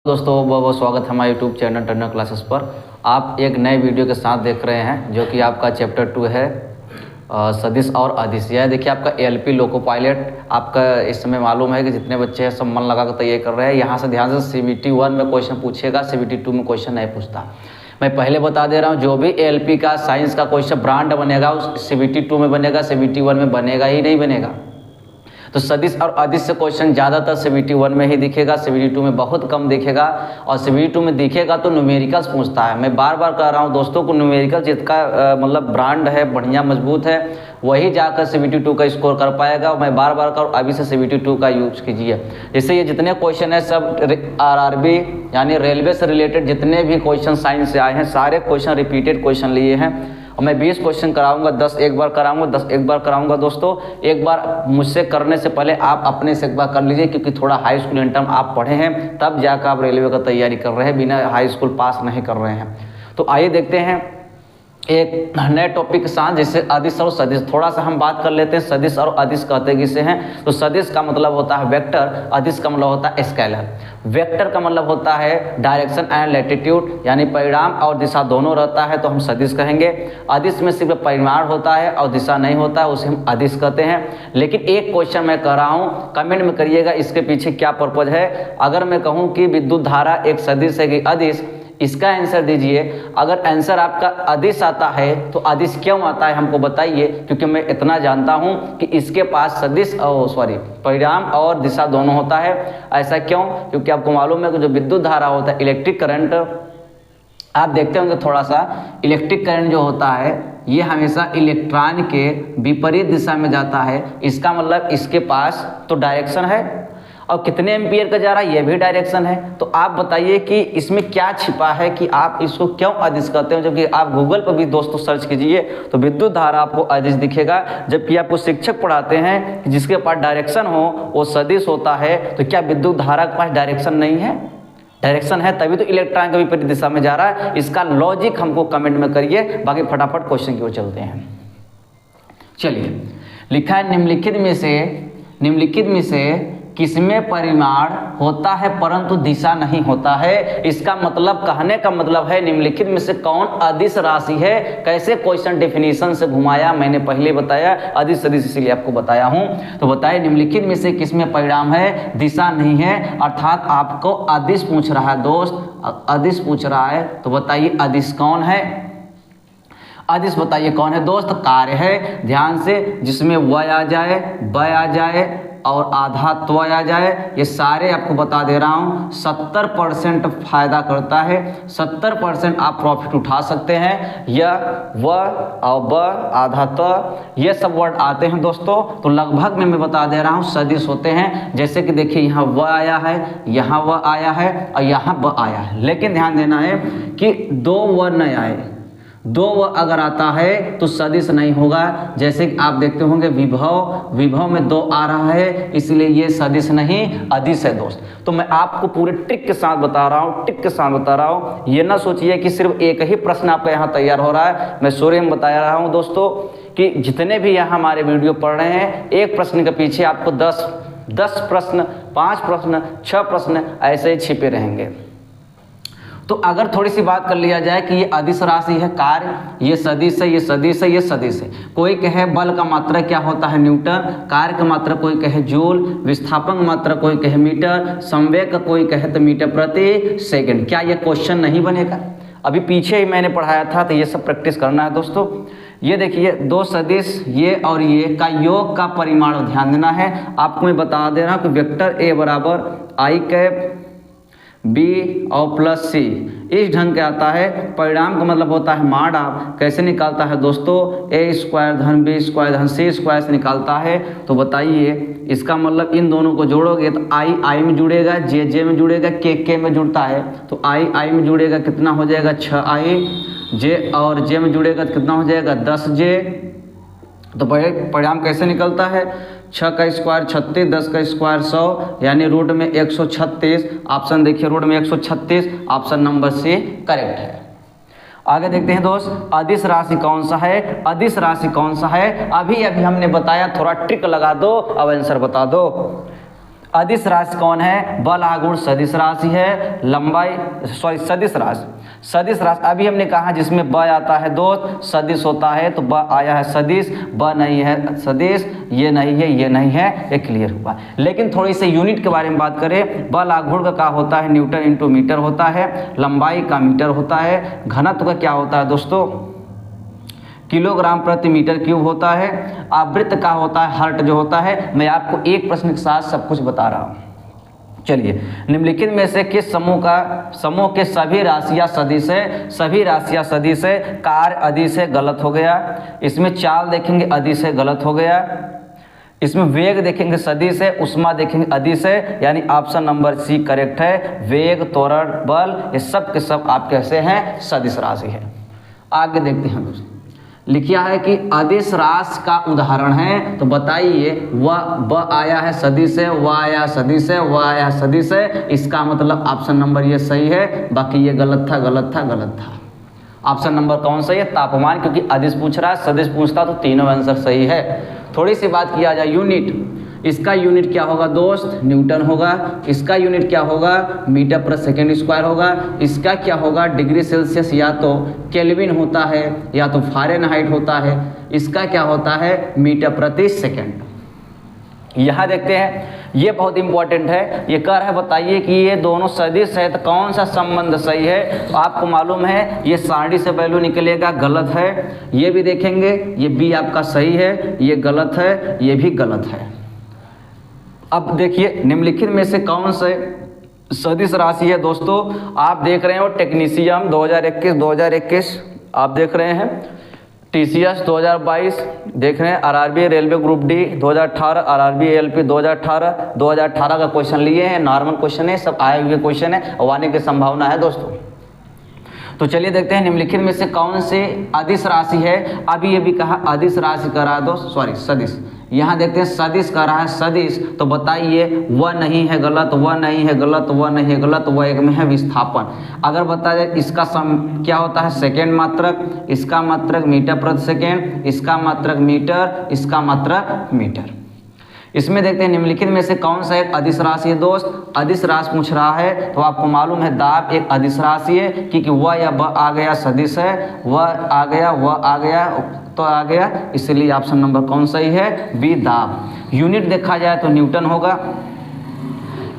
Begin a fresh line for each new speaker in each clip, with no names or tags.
दोस्तों बहुत बहुत स्वागत है हमारे यूट्यूब चैनल टर्नर क्लासेस पर। आप एक नए वीडियो के साथ देख रहे हैं जो कि आपका चैप्टर 2 है सदिश और अदिश। यह देखिए आपका एलपी लोको पायलट। आपका इस समय मालूम है कि जितने बच्चे हैं सब मन लगा कर तैयारी कर रहे हैं। यहाँ से ध्यान से CBT 1 में क्वेश्चन पूछेगा, CBT 2 में क्वेश्चन नहीं पूछता। मैं पहले बता दे रहा हूँ, जो भी एलपी का साइंस का क्वेश्चन ब्रांड बनेगा उस CBT 2 में बनेगा, CBT 1 में बनेगा ही नहीं बनेगा। तो सदिश और अदिश से क्वेश्चन ज़्यादातर CBT 1 में ही दिखेगा, CBT 2 में बहुत कम दिखेगा। और CBT 2 में दिखेगा तो न्यूमेरिकल्स पूछता है। मैं बार बार कह रहा हूँ दोस्तों को, न्यूमेरिकल जिसका मतलब ब्रांड है, बढ़िया मजबूत है, वही जाकर CBT 2 का स्कोर कर पाएगा। मैं बार बार कर अभी से CBT 2 का यूज कीजिए। जैसे ये जितने क्वेश्चन है सब RRB यानी रेलवे से रिलेटेड जितने भी क्वेश्चन साइंस से आए हैं, सारे क्वेश्चन रिपीटेड क्वेश्चन लिए हैं। और मैं 20 क्वेश्चन कराऊंगा, 10 एक बार कराऊंगा, 10 एक बार कराऊंगा। दोस्तों एक बार मुझसे करने से पहले आप अपने से एक बार कर लीजिए, क्योंकि थोड़ा हाई स्कूल इंटर्म आप पढ़े हैं, तब जाकर आप रेलवे का तैयारी कर रहे हैं, बिना हाई स्कूल पास नहीं कर रहे हैं। तो आइए देखते हैं एक नए टॉपिक के साथ, जैसे अदिश और सदिश। थोड़ा सा हम बात कर लेते हैं सदिश और अदिश कहते किसे हैं। तो सदिश का मतलब होता है वेक्टर, अदिश का मतलब होता है स्केलर। वेक्टर का मतलब होता है डायरेक्शन एंड लैटिट्यूड, यानी परिमाण और दिशा दोनों रहता है तो हम सदिश कहेंगे। अदिश में सिर्फ परिमाण होता है और दिशा नहीं होता है, उसे हम अदिश कहते हैं। लेकिन एक क्वेश्चन मैं कह रहा हूँ, कमेंट में करिएगा इसके पीछे क्या पर्पज है। अगर मैं कहूँ कि विद्युत धारा एक सदिश है कि अदिश, इसका आंसर दीजिए। अगर आंसर आपका अदिश आता है तो अदिश क्यों आता है हमको बताइए, क्योंकि मैं इतना जानता हूं कि इसके पास सदिश परिमाण और दिशा दोनों होता है। ऐसा क्यों? क्योंकि आपको मालूम है कि जो विद्युत धारा होता है, इलेक्ट्रिक करंट, आप देखते होंगे थोड़ा सा, इलेक्ट्रिक करंट जो होता है ये हमेशा इलेक्ट्रॉन के विपरीत दिशा में जाता है। इसका मतलब इसके पास तो डायरेक्शन है, और कितने एम्पियर का जा रहा है ये भी डायरेक्शन है। तो आप बताइए कि इसमें क्या छिपा है कि आप इसको क्यों अदिश कहते हो। जबकि आप गूगल पर भी दोस्तों सर्च कीजिए तो विद्युत धारा आपको अदिश दिखेगा। जबकि आपको शिक्षक पढ़ाते हैं कि जिसके पास डायरेक्शन हो वो सदिश होता है। तो क्या विद्युत धारा के पास डायरेक्शन नहीं है? डायरेक्शन है, तभी तो इलेक्ट्रॉन के विपरीत दिशा में जा रहा है। इसका लॉजिक हमको कमेंट में करिए, बाकी फटाफट क्वेश्चन की ओर चलते हैं। चलिए, लिखा है निम्नलिखित में से किसमें परिमाण होता है परंतु दिशा नहीं होता है। इसका मतलब, कहने का मतलब है निम्नलिखित में से कौन अदिश राशि है। कैसे क्वेश्चन डेफिनेशन से घुमाया, मैंने पहले बताया, अदिश सदिश इसीलिए आपको बताया हूं। तो बताइए निम्नलिखित में से किसमें परिमाण है, दिशा नहीं है। अर्थात आपको अदिश पूछ रहा है दोस्त, अदिश पूछ रहा है। तो बताइए अदिश कौन है। अदिश बताइए कौन है दोस्त। कार्य है, ध्यान से, जिसमें व आ जाए, ब आ जाए और आधा त्व आ जाए। ये सारे आपको बता दे रहा हूँ 70% फायदा करता है। 70% आप प्रॉफिट उठा सकते हैं। यह व और ब आधा त ये सब वर्ड आते हैं दोस्तों। तो लगभग मैं बता दे रहा हूँ सदिश होते हैं। जैसे कि देखिए यहाँ व आया है, यहाँ व आया है और यहाँ ब आया है। लेकिन ध्यान देना है कि दो व न आए, दो व अगर आता है तो सदिश नहीं होगा। जैसे कि आप देखते होंगे विभव में दो आ रहा है, इसलिए ये सदिश नहीं अदिश है दोस्त। तो मैं आपको पूरे ट्रिक के साथ बता रहा हूँ, ये ना सोचिए कि सिर्फ एक ही प्रश्न आपका यहाँ तैयार हो रहा है। मैं शुरू में बता रहा हूँ दोस्तों कि जितने भी यहाँ हमारे वीडियो पढ़ रहे हैं, एक प्रश्न के पीछे आपको 10 प्रश्न, 5 प्रश्न, 6 प्रश्न ऐसे ही छिपे रहेंगे। तो अगर थोड़ी सी बात कर लिया जाए कि ये अदिश राशि है, कार्य, ये सदिश है, ये सदिश है, ये सदिश है। कोई कहे बल का मात्रा क्या होता है, न्यूटन। कार्य का मात्रा कोई कहे जूल, विस्थापन मात्रा कोई कहे मीटर, संवेग का कोई कहे तो मीटर प्रति सेकंड। क्या ये क्वेश्चन नहीं बनेगा? अभी पीछे ही मैंने पढ़ाया था, तो ये सब प्रैक्टिस करना है दोस्तों। ये देखिए दो सदिश ये और ये का योग का परिमाण ध्यान देना है। आपको मैं बता दे रहा हूँ कि वेक्टर ए बराबर आई कैप बी और प्लस सी, इस ढंग के आता है। परिणाम का मतलब होता है माड। आप कैसे निकालता है दोस्तों, ए स्क्वायर धन बी स्क्वायर धन सी स्क्वायर से निकालता है। तो बताइए इसका मतलब इन दोनों को जोड़ोगे तो आई में जुड़ेगा, जे में जुड़ेगा, के में जुड़ता है। तो आई में जुड़ेगा कितना हो जाएगा 6i, जे और जे में जुड़ेगा तो कितना हो जाएगा 10j। तो परिणाम कैसे निकलता है, 6 का स्क्वायर 36, 10 का स्क्वायर 100, यानी रूट में 136। ऑप्शन देखिए रूट में 136, ऑप्शन नंबर सी करेक्ट है। आगे देखते हैं दोस्त, अदिश राशि कौन सा है। अदिश राशि कौन सा है, अभी हमने बताया, थोड़ा ट्रिक लगा दो अब आंसर बता दो। अदिश राशि कौन है? बल आगुण सदिश राशि है, लंबाई सदिश राशि। सदिश राशि अभी हमने कहा जिसमें ब आता है दोस्त, सदिश होता है, तो ब आया है सदिश, ब नहीं है सदिश, ये नहीं है, ये नहीं है, ये क्लियर हुआ। लेकिन थोड़ी सी यूनिट के बारे में बात करें, बल आघूर्ण का क्या होता है? न्यूटन इंटू मीटर होता है, लंबाई का मीटर होता है, घनत्व का क्या होता है दोस्तों? किलोग्राम प्रति मीटर क्यूब होता है, आवृत्त का होता है हर्ट जो होता है। मैं आपको एक प्रश्न के साथ सब कुछ बता रहा हूँ। चलिए, निम्नलिखित में से किस समूह के सभी राशियां सदिश है? सभी राशियां सदिश है। कार्य अदिश है, गलत हो गया। इसमें चाल देखेंगे अदिश है, गलत हो गया। इसमें वेग देखेंगे सदिश है, उष्मा देखेंगे अदिश है, यानी ऑप्शन नंबर सी करेक्ट है। वेग, त्वरण, बल ये सब के सब आप कैसे हैं? सदिश राशि है। आगे देखते हैं दोस्तों, लिखा है कि अदिश राशि का उदाहरण है, तो बताइए। वह ब आया है सदिश है, वह आया सदिश है, वह आया सदिश है, इसका मतलब ऑप्शन नंबर ये सही है, बाकी ये गलत था, गलत था, गलत था। ऑप्शन नंबर कौन सही है? तापमान, क्योंकि अदिश पूछ रहा है, सदिश पूछता तो तीनों आंसर सही है। थोड़ी सी बात किया जाए यूनिट, इसका यूनिट क्या होगा दोस्त? न्यूटन होगा। इसका यूनिट क्या होगा? मीटर पर सेकेंड स्क्वायर होगा। इसका क्या होगा? डिग्री सेल्सियस या तो केल्विन होता है या तो फ़ारेनहाइट होता है। इसका क्या होता है? मीटर प्रति सेकेंड। यहाँ देखते हैं, ये बहुत इंपॉर्टेंट है। ये कह रहा है बताइए कि ये दोनों सदिश है, तो कौन सा संबंध सही है? तो आपको मालूम है ये सारणी से वैल्यू निकलेगा, गलत है। ये भी देखेंगे, ये बी आपका सही है, ये गलत है, ये भी गलत है। अब देखिए, निम्नलिखित में से कौन से सदिश राशि है दोस्तों? आप देख रहे हो टेक्नीशियन 2021 आप देख रहे हैं, TCS 2022 देख रहे हैं, RRB railway group D 2018, RRB ALP 2018 का क्वेश्चन लिए हैं। नॉर्मल क्वेश्चन है, सब आए हुए क्वेश्चन है और आने की संभावना है दोस्तों। तो चलिए देखते हैं निम्नलिखित में से कौन से अदिश राशि है। अभी ये भी कहा अदिश राशि कर रहा है दोस्त, सॉरी सदिश। यहाँ देखते हैं सदिश कर रहा है सदिश, तो बताइए वह नहीं है, गलत, वह नहीं है, गलत, वह नहीं है, गलत, वह एक में है विस्थापन। अगर बताया जाए इसका क्या होता है? सेकेंड मात्रक, इसका मात्रक मीटर प्रति सेकेंड, इसका मात्रक मीटर, इसका मात्रक मीटर। इसमें देखते हैं निम्नलिखित में से कौन सा एक अदिश राशि है दोस्त? अदिश राशि पूछ रहा है, तो आपको मालूम है दाब एक अदिश राशि है, क्योंकि वह या ब आ गया सदिश है, वह आ गया, वह आ गया तो आ गया, इसलिए ऑप्शन नंबर कौन सही है? बी दाब। यूनिट देखा जाए तो न्यूटन होगा।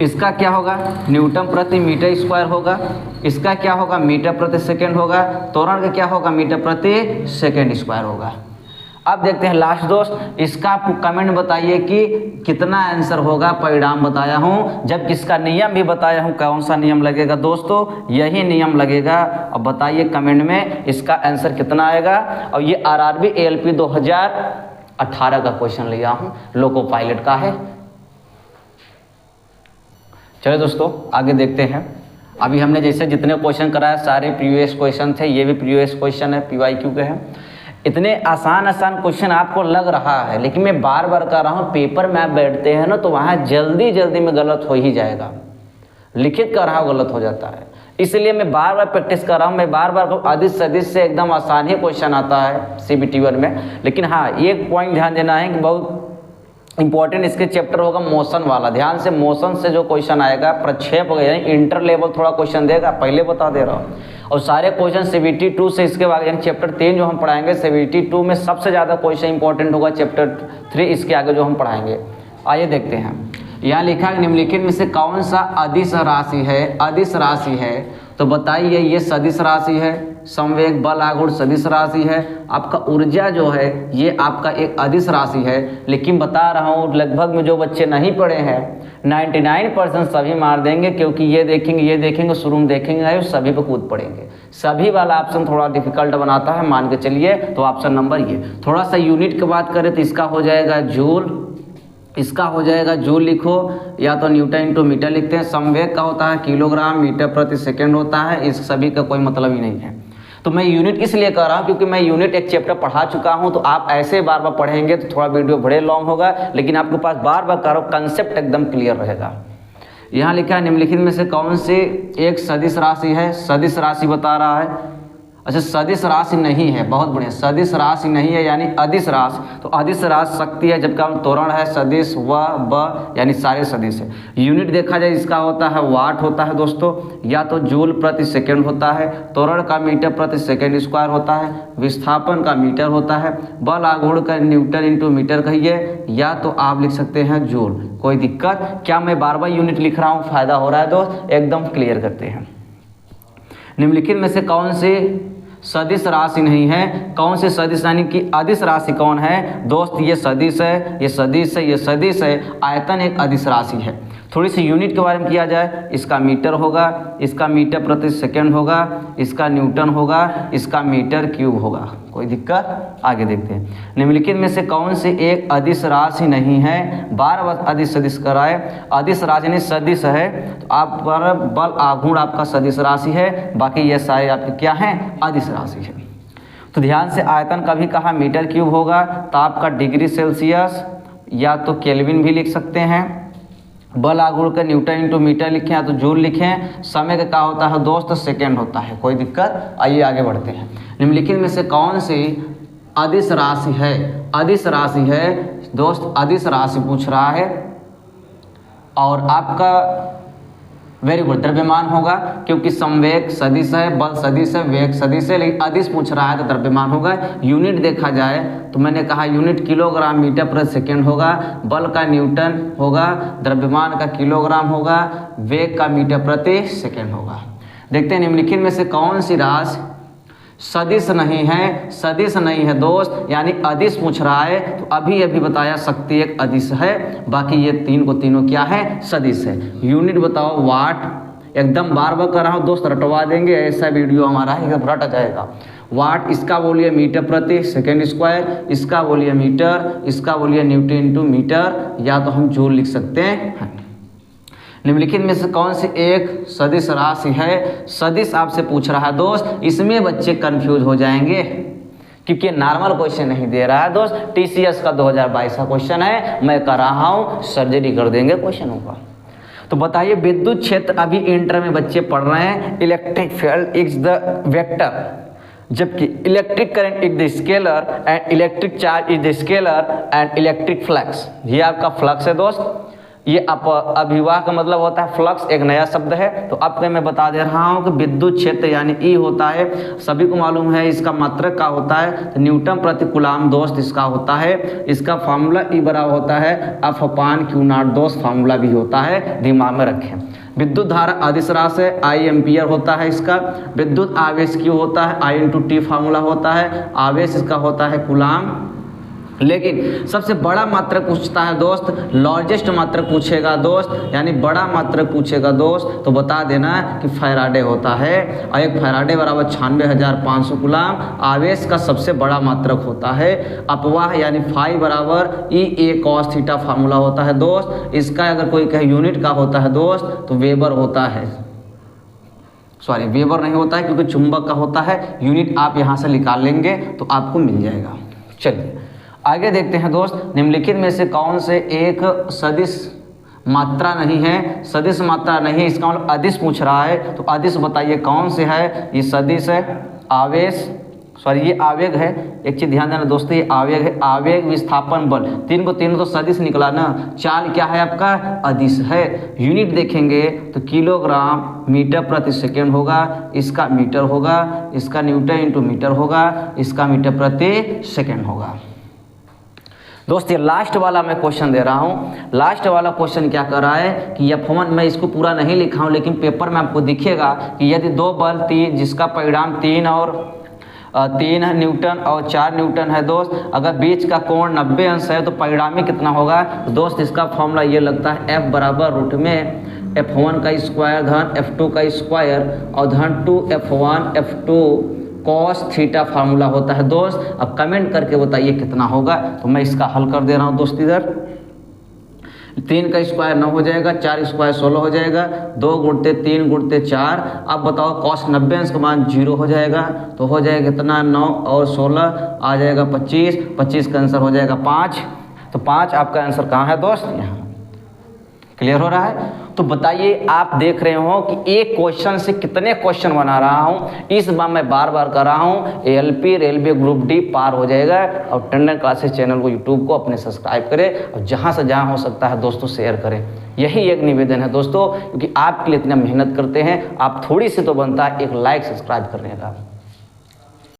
इसका क्या होगा? न्यूटन प्रति मीटर स्क्वायर होगा। इसका क्या होगा? मीटर प्रति सेकेंड होगा। त्वरण का क्या होगा? मीटर प्रति सेकेंड स्क्वायर होगा। अब देखते हैं लास्ट दोस्त, इसका आपको कमेंट बताइए कि कितना आंसर होगा। परिणाम बताया हूँ, जब किसका नियम भी बताया हूँ। कौन सा नियम लगेगा दोस्तों? यही नियम लगेगा। अब बताइए कमेंट में इसका आंसर कितना आएगा। और ये RRB ALP 2018 का क्वेश्चन लिया हूँ, लोको पायलट का है। चलिए दोस्तों आगे देखते हैं। अभी हमने जैसे जितने क्वेश्चन कराया सारे प्रीवियस क्वेश्चन थे, ये भी प्रीवियस क्वेश्चन है, PYQ के हैं। इतने आसान क्वेश्चन आपको लग रहा है, लेकिन मैं बार बार कह रहा हूँ, पेपर में आप बैठते हैं ना तो वहाँ जल्दी जल्दी में गलत हो ही जाएगा। लिखित कर रहा हूँ गलत हो जाता है, इसलिए मैं बार बार प्रैक्टिस कर रहा हूँ। मैं बार बार अदिश सदिश से एकदम आसान ही क्वेश्चन आता है CBT 1 में। लेकिन हाँ, एक पॉइंट ध्यान देना है कि बहुत इंपॉर्टेंट इसके चैप्टर होगा मोशन वाला। ध्यान से, मोशन से जो क्वेश्चन आएगा प्रक्षेप हो यानी इंटर लेवल थोड़ा क्वेश्चन देगा, पहले बता दे रहा हूँ। और सारे क्वेश्चन CBT 2 से इसके बाद यानी चैप्टर 3 जो हम पढ़ाएंगे CBT 2 में सबसे ज़्यादा क्वेश्चन इंपॉर्टेंट होगा चैप्टर 3 इसके आगे जो हम पढ़ाएंगे। आइए देखते हैं, यहाँ लिखा है निम्नलिखित में से कौन सा अदिश राशि है? अदिश राशि है तो बताइए। ये सदिश राशि है, संवेग बल आघूर्ण सदिश राशि है। आपका ऊर्जा जो है ये आपका एक अदिश राशि है। लेकिन बता रहा हूँ लगभग में जो बच्चे नहीं पढ़े हैं 99% सभी मार देंगे, क्योंकि ये देखेंगे शुरू में देखेंगे सभी पे कूद पड़ेंगे। सभी वाला ऑप्शन थोड़ा डिफिकल्ट बनाता है, मान के चलिए। तो ऑप्शन नंबर ये। थोड़ा सा यूनिट की बात करें तो इसका हो जाएगा जूल, इसका हो जाएगा जूल लिखो, या तो न्यूटन इंटू मीटर लिखते हैं। संवेग का होता है किलोग्राम, मीटर प्रति सेकेंड होता है। इस सभी का कोई मतलब ही नहीं है। तो मैं यूनिट इसलिए कर रहा हूँ क्योंकि मैं यूनिट एक चैप्टर पढ़ा चुका हूँ। तो आप ऐसे बार बार पढ़ेंगे तो थोड़ा वीडियो बड़े लॉन्ग होगा, लेकिन आपके पास बार बार करो कंसेप्ट एकदम क्लियर रहेगा। यहाँ लिखा है निम्नलिखित में से कौन सी एक सदिश राशि है? सदिश राशि बता रहा है। अच्छा, सदिश राशि नहीं है, बहुत बढ़िया, सदिश राशि नहीं है यानी अदिश राशि। तो अदिश राशि शक्ति है जबकि त्वरण है सदिश व ब यानी सारे सदिश है। यूनिट देखा जाए इसका होता है वाट होता है दोस्तों, या तो जूल प्रति सेकेंड होता है, त्वरण का मीटर प्रति सेकेंड स्क्वायर होता है, विस्थापन का मीटर होता है, बल आघूर्ण का न्यूटन इंटू मीटर कहिए, या तो आप लिख सकते हैं जूल। कोई दिक्कत क्या? मैं बार बार यूनिट लिख रहा हूँ, फायदा हो रहा है दोस्त, एकदम क्लियर करते हैं। निम्नलिखित में से कौन सी सदिश राशि नहीं है? कौन सी सदिश यानी कि अदिश राशि कौन है दोस्त? ये सदिश है, ये सदिश है, ये सदिश है। आयतन एक अदिश राशि है। थोड़ी सी यूनिट के बारे में किया जाए, इसका मीटर होगा, इसका मीटर प्रति सेकेंड होगा, इसका न्यूटन होगा, इसका मीटर क्यूब होगा। कोई दिक्कत? आगे देखते हैं। निम्नलिखित में से कौन सी एक अदिश राशि नहीं है? बार बार अदिश सदिश कराए। अदिश राशि यानी सदिश है तो आप पर बल आघूर्ण आपका सदिश राशि है, बाकी ये सारे आपके क्या हैं? अदिश राशि है। तो ध्यान से, आयतन का भी कहा मीटर क्यूब होगा, ताप का डिग्री सेल्सियस या तो केल्विन भी लिख सकते हैं, बल आघूर्ण का न्यूटन इंटू मीटर लिखें या तो जूल लिखें, समय का क्या होता है दोस्त? सेकेंड होता है। कोई दिक्कत? आइए आगे बढ़ते हैं। निम्नलिखित में से कौन सी अदिश राशि है? अदिश राशि है दोस्त, अदिश राशि पूछ रहा है और आपका वेरी गुड द्रव्यमान होगा, क्योंकि संवेग सदिश है, बल सदिश है, वेग सदिश है, लेकिन अदिश पूछ रहा है तो द्रव्यमान होगा। यूनिट देखा जाए तो मैंने कहा यूनिट किलोग्राम मीटर प्रति सेकेंड होगा, बल का न्यूटन होगा, द्रव्यमान का किलोग्राम होगा, वेग का मीटर प्रति सेकेंड होगा। देखते हैं निम्नलिखित में से कौन सी राशि सदिश नहीं है? सदिश नहीं है दोस्त, यानी अदिश पूछ रहा है तो अभी अभी बताया शक्ति एक अदिश है, बाकी ये तीन को तीनों क्या है? सदिश है। यूनिट बताओ वाट, एकदम बार बार कर रहा हूँ दोस्त, रटवा देंगे, ऐसा वीडियो हमारा है एकदम रट जाएगा। वाट, इसका बोलिए मीटर प्रति सेकेंड स्क्वायर, इसका बोलिए मीटर, इसका बोलिए न्यूटन इंटू मीटर, या तो हम जूल लिख सकते हैं। निम्नलिखित में से कौन सी एक सदिश राशि है? सदिश आपसे पूछ रहा है दोस्त, इसमें बच्चे कंफ्यूज हो जाएंगे क्योंकि नॉर्मल क्वेश्चन नहीं दे रहा है दोस्त, टीसीएस का 2022 का क्वेश्चन है, मैं कर रहा हूँ, सर्जरी कर देंगे क्वेश्चनों का। तो बताइए, विद्युत क्षेत्र अभी इंटर में बच्चे पढ़ रहे हैं, electric field is the vector, जबकि electric current is the scalar and electric charge is the scalar and electric flux, ये आपका फ्लक्स है दोस्त। ये अभिवाह का मतलब होता है फ्लक्स, एक नया शब्द है। तो अब मैं बता दे रहा हूँ कि विद्युत क्षेत्र यानी ई होता है, सभी को मालूम है इसका मात्रक क्या होता है, तो न्यूटन प्रति कूलाम दोस्त इसका होता है। इसका फार्मूला ई बराबर होता है एफ अपान क्यू नॉट दोस्त, फार्मूला भी होता है, दिमाग में रखें। विद्युत धारा अदिश राशि है, आई एम्पियर होता है इसका। विद्युत आवेश क्यू होता है, आई इंटू टी फार्मूला होता है। आवेश इसका होता है कूलाम। लेकिन सबसे बड़ा मात्रक पूछता है दोस्त, लार्जेस्ट मात्रक पूछेगा दोस्त, यानी बड़ा मात्रक पूछेगा दोस्त, तो बता देना कि फैराडे होता है। और एक फैराडे बराबर 96,500 कूलाम आवेश का सबसे बड़ा मात्रक होता है। अपवाह यानी फाई बराबर ई ए कॉस थीटा फार्मूला होता है दोस्त। इसका अगर कोई कहे यूनिट का होता है दोस्त तो वेबर होता है, सॉरी वेबर नहीं होता है क्योंकि चुंबक का होता है। यूनिट आप यहाँ से निकाल लेंगे तो आपको मिल जाएगा। चलिए आगे देखते हैं दोस्त, निम्नलिखित में से कौन से एक सदिश मात्रा नहीं है? सदिश मात्रा नहीं है, इसका मतलब अदिश पूछ रहा है, तो अदिश बताइए कौन से है? ये सदिश है, आवेश, सॉरी ये आवेग है। एक चीज ध्यान देना दोस्तों, ये आवेग है, आवेग विस्थापन बल, तीन को तीनों तो सदिश निकला ना। चाल क्या है आपका? अदिश है। यूनिट देखेंगे तो किलोग्राम मीटर प्रति सेकेंड होगा, इसका मीटर होगा, इसका न्यूटन इंटू मीटर होगा, इसका मीटर प्रति सेकेंड होगा। दोस्त ये लास्ट वाला मैं क्वेश्चन दे रहा हूँ। लास्ट वाला क्वेश्चन क्या कर रहा है कि F1, मैं इसको पूरा नहीं लिखा हूँ लेकिन पेपर में आपको दिखेगा कि यदि दो बल तीन, जिसका परिणाम 3 न्यूटन और 4 न्यूटन है दोस्त, अगर बीच का कोण 90 अंश है तो परिणामी कितना होगा? तो दोस्त इसका फॉर्मूला ये लगता है F बराबर रूट में F1 का स्क्वायर धन F2 का स्क्वायर और धन 2F1 F2 cos theta formula होता है दोस्त। अब कमेंट करके बताइए कितना होगा। तो मैं इसका हल कर दे रहा हूँ दोस्त। इधर 3 का स्क्वायर 9 हो जाएगा, 4 स्क्वायर 16 हो जाएगा, 2 गुणते 3 गुणते 4। अब बताओ कॉस 90 अंश का मान 0 हो जाएगा, तो हो जाएगा कितना? 9 और 16 आ जाएगा 25। 25 का आंसर हो जाएगा 5। तो 5 आपका आंसर कहाँ है दोस्त? यहाँ। क्लियर हो रहा है? तो बताइए, आप देख रहे हो कि एक क्वेश्चन से कितने क्वेश्चन बना रहा हूं। इस बार मैं बार बार कर रहा हूं, एएलपी रेलवे ग्रुप डी पार हो जाएगा। और टंडन क्लासेस चैनल को, यूट्यूब को अपने सब्सक्राइब करें और जहां से जहां हो सकता है दोस्तों शेयर करें। यही एक निवेदन है दोस्तों, क्योंकि आपके लिए इतना मेहनत करते हैं, आप थोड़ी सी तो बनता है एक लाइक सब्सक्राइब करने का।